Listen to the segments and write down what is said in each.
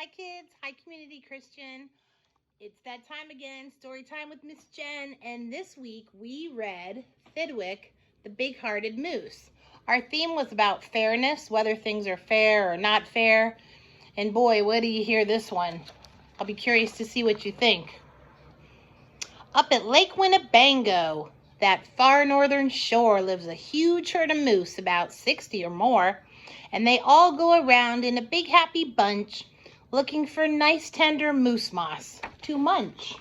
Hi kids, hi community Christian. It's that time again, story time with Miss Jen, and this week we read Thidwick, the Big-Hearted Moose. Our theme was about fairness, whether things are fair or not fair, and boy, what do you hear this one? I'll be curious to see what you think. Up at Lake Winnebago, that far northern shore, lives a huge herd of moose, about 60 or more, and they all go around in a big happy bunch looking for nice tender moose moss to munch.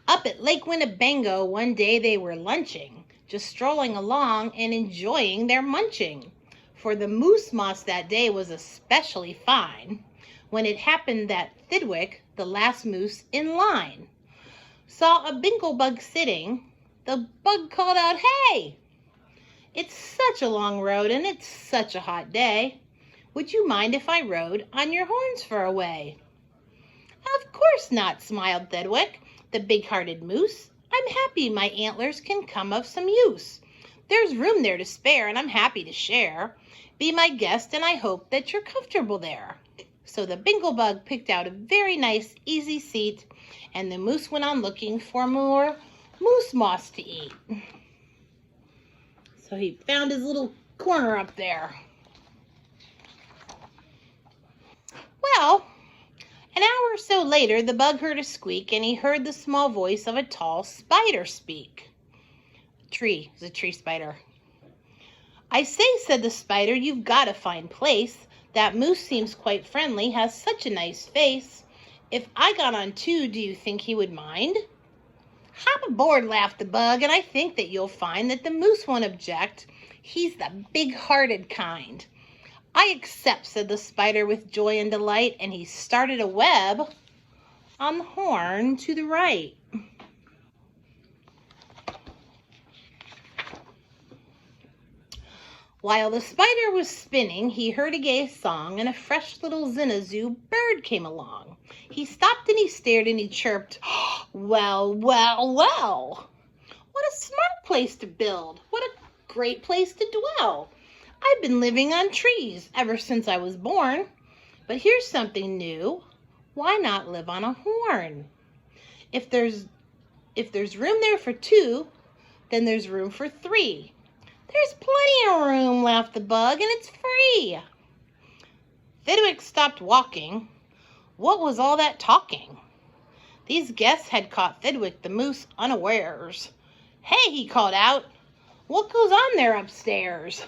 Up at Lake Winnebago one day they were lunching, just strolling along and enjoying their munching. For the moose moss that day was especially fine, when it happened that Thidwick, the last moose in line, saw a binglebug sitting. The bug called out, "Hey! It's such a long road and it's such a hot day. Would you mind if I rode on your horns for a way?" "Of course not," smiled Thidwick, the big-hearted moose. "I'm happy my antlers can come of some use. There's room there to spare and I'm happy to share. Be my guest and I hope that you're comfortable there." So the binglebug picked out a very nice, easy seat, and the moose went on looking for more moose moss to eat. So he found his little corner up there. Well, an hour or so later, the bug heard a squeak, and he heard the small voice of a tall spider speak. It was a tree spider. "I say," said the spider, "you've got a fine place. That moose seems quite friendly, has such a nice face. If I got on too, do you think he would mind?" "Hop aboard," laughed the bug, "and I think that you'll find that the moose won't object. He's the big-hearted kind." "I accept," said the spider with joy and delight, and he started a web on the horn to the right. While the spider was spinning, he heard a gay song, and a fresh little zinazoo bird came along. He stopped and he stared and he chirped, "Well, well, well! What a smart place to build! What a great place to dwell! I've been living on trees ever since I was born. But here's something new. Why not live on a horn? If there's room there for two, then there's room for three." "There's plenty of room," laughed the bug, "and it's free." Thidwick stopped walking. What was all that talking? These guests had caught Thidwick the moose unawares. "Hey," he called out, "what goes on there upstairs?"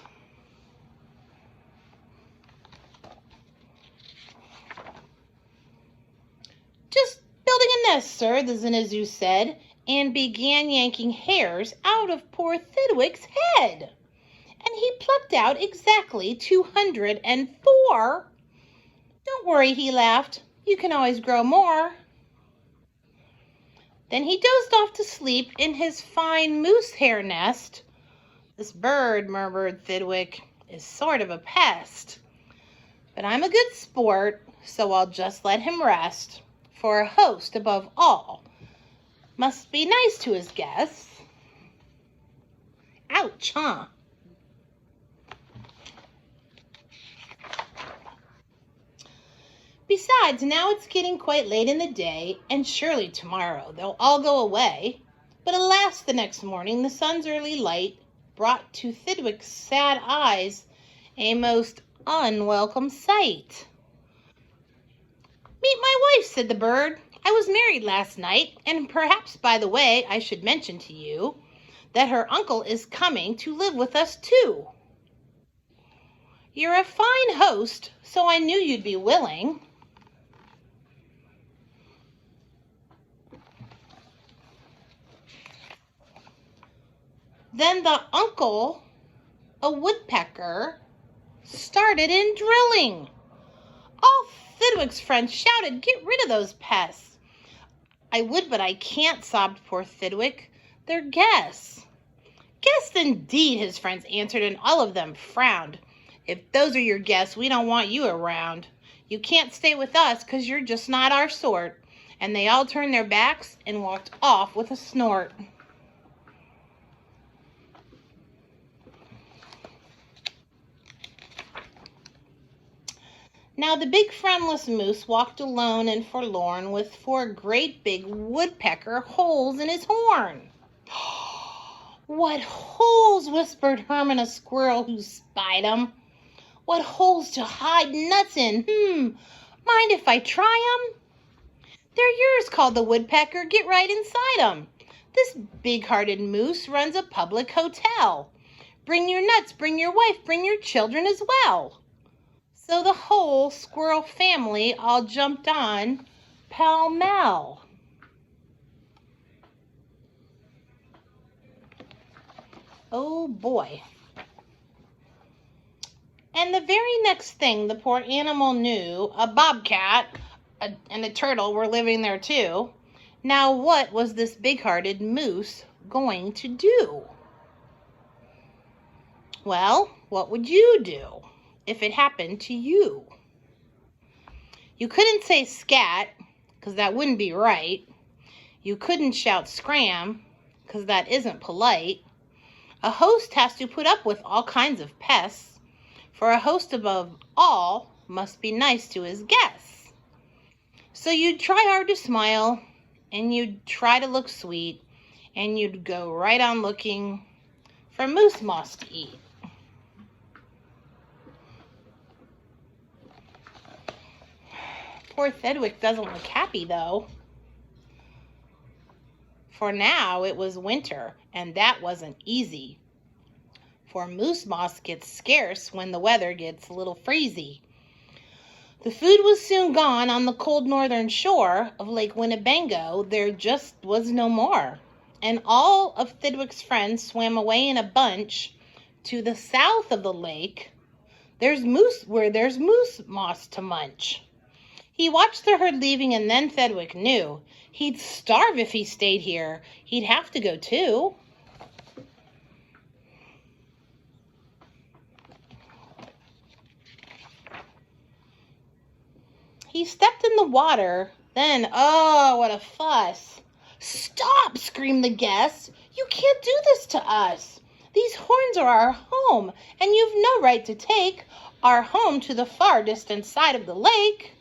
"Just building a nest, sir," the zinazoo said, and began yanking hairs out of poor Thidwick's head. And he plucked out exactly 204. "Don't worry," he laughed, "you can always grow more." Then he dozed off to sleep in his fine moose hair nest. "This bird," murmured Thidwick, "is sort of a pest. But I'm a good sport, so I'll just let him rest. For a host, above all, must be nice to his guests." Ouch, huh? Besides, now it's getting quite late in the day, and surely tomorrow they'll all go away. But alas, the next morning the sun's early light brought to Thidwick's sad eyes a most unwelcome sight. "Meet my wife," said the bird. "I was married last night, and perhaps by the way I should mention to you that her uncle is coming to live with us too." "You're a fine host, so I knew you'd be willing." Then the uncle, a woodpecker, started in drilling. All Thidwick's friends shouted, "Get rid of those pests." "I would, but I can't," sobbed poor Thidwick. "They're guests." "Guests indeed," his friends answered, and all of them frowned. "If those are your guests, we don't want you around. You can't stay with us, 'cause you're just not our sort." And they all turned their backs and walked off with a snort. Now the big friendless moose walked alone and forlorn with 4 great big woodpecker holes in his horn. "What holes!" whispered Herman, a squirrel who spied 'em. "What holes to hide nuts in! Mind if I try 'em?" "They're yours," called the woodpecker. "Get right inside 'em. This big-hearted moose runs a public hotel. Bring your nuts, bring your wife, bring your children as well." So the whole squirrel family all jumped on pell-mell. Oh boy. And the very next thing the poor animal knew, a bobcat and a turtle were living there too. Now what was this big-hearted moose going to do? Well, what would you do if it happened to you? You couldn't say scat, because that wouldn't be right. You couldn't shout scram, because that isn't polite. A host has to put up with all kinds of pests, for a host above all must be nice to his guests. So you'd try hard to smile, and you'd try to look sweet, and you'd go right on looking for moose moss to eat. Poor Thidwick doesn't look happy, though. For now it was winter, and that wasn't easy. For moose moss gets scarce when the weather gets a little freezy. The food was soon gone on the cold northern shore of Lake Winnebago. There just was no more. And all of Thidwick's friends swam away in a bunch to the south of the lake. There's moose moss to munch. He watched the herd leaving, and then Thidwick knew he'd starve if he stayed here. He'd have to go too. He stepped in the water, then, oh, what a fuss. "Stop!" screamed the guests. "You can't do this to us. These horns are our home, and you've no right to take our home to the far distant side of the lake."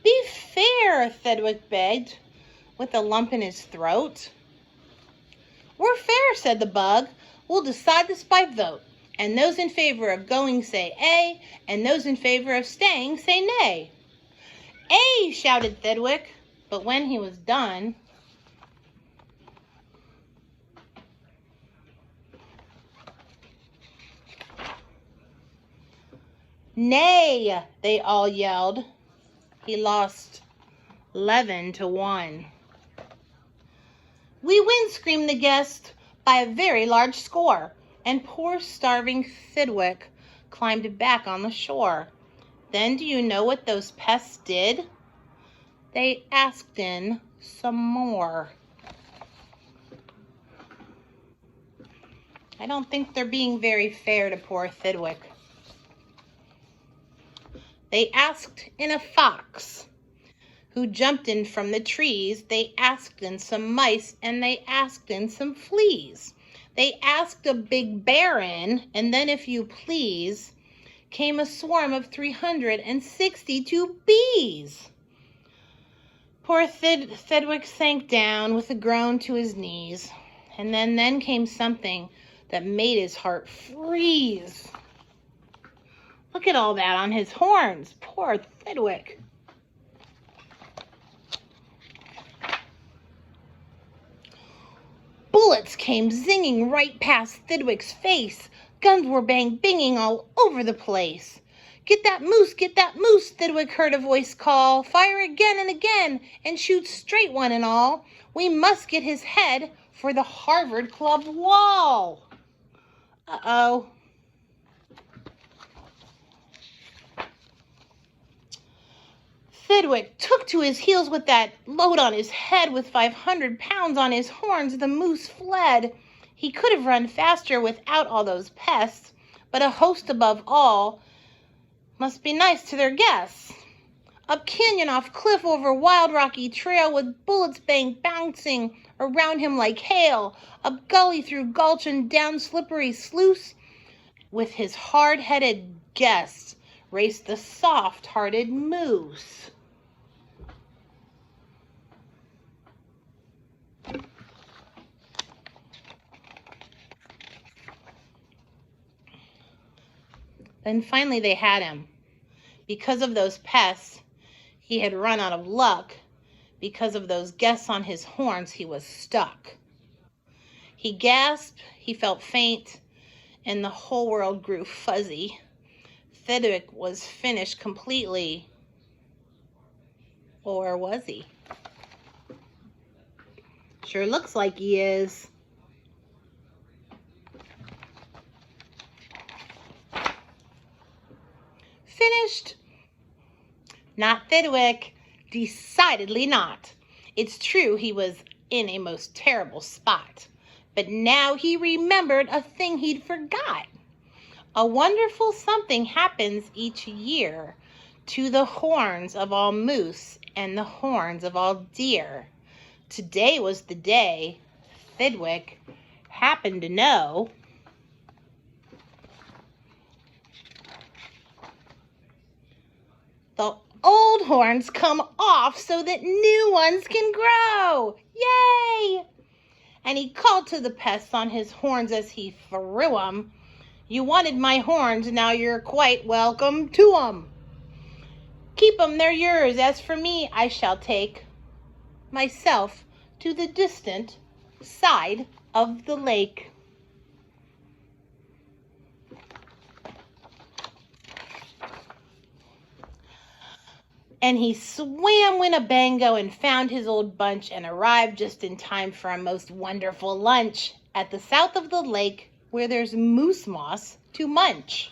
"Be fair," Thidwick begged, with a lump in his throat. "We're fair," said the bug. "We'll decide this by vote, and those in favor of going say A, and those in favor of staying say nay." "A!" shouted Thidwick, but when he was done, "Nay!" they all yelled. He lost 11-1. "We win," screamed the guest, "by a very large score." And poor starving Thidwick climbed back on the shore. Then do you know what those pests did? They asked in some more. I don't think they're being very fair to poor Thidwick. They asked in a fox who jumped in from the trees. They asked in some mice, and they asked in some fleas. They asked a big bear in, and then, if you please, came a swarm of 362 bees. Poor Thidwick sank down with a groan to his knees, and then came something that made his heart freeze. Look at all that on his horns. Poor Thidwick. Bullets came zinging right past Thidwick's face. Guns were banging all over the place. Get that moose, Thidwick heard a voice call. "Fire again and again, and shoot straight one and all. We must get his head for the Harvard Club wall." Uh-oh. Thidwick took to his heels with that load on his head. With 500 pounds on his horns, the moose fled. He could have run faster without all those pests, but a host above all must be nice to their guests. Up canyon, off cliff, over wild rocky trail, with bullets bouncing around him like hail, up gully, through gulch, and down slippery sluice, with his hard-headed guests raced the soft-hearted moose. Then finally they had him. Because of those pests, he had run out of luck. Because of those guests on his horns, he was stuck. He gasped, he felt faint, and the whole world grew fuzzy. Thidwick was finished completely. Or was he? Sure looks like he is. Finished? Not Thidwick. Decidedly not. It's true he was in a most terrible spot, but now he remembered a thing he'd forgot. A wonderful something happens each year to the horns of all moose and the horns of all deer. Today was the day Thidwick happened to know. The old horns come off so that new ones can grow. Yay! And he called to the pests on his horns as he threw 'em. You wanted my horns, now you're quite welcome to 'em. Keep 'em, they're yours. As for me, I shall take myself to the distant side of the lake. And he swam Winnebago and found his old bunch and arrived just in time for a most wonderful lunch at the south of the lake where there's moose moss to munch.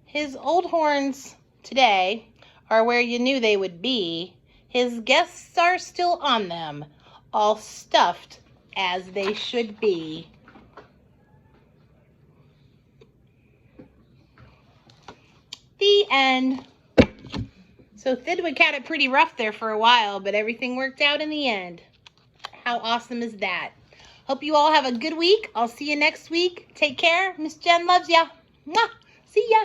His old horns today are where you knew they would be. His guests are still on them, all stuffed as they should be. The end. So Thidwick had it pretty rough there for a while, but everything worked out in the end. How awesome is that? Hope you all have a good week. I'll see you next week. Take care. Miss Jen loves ya. Mwah. See ya.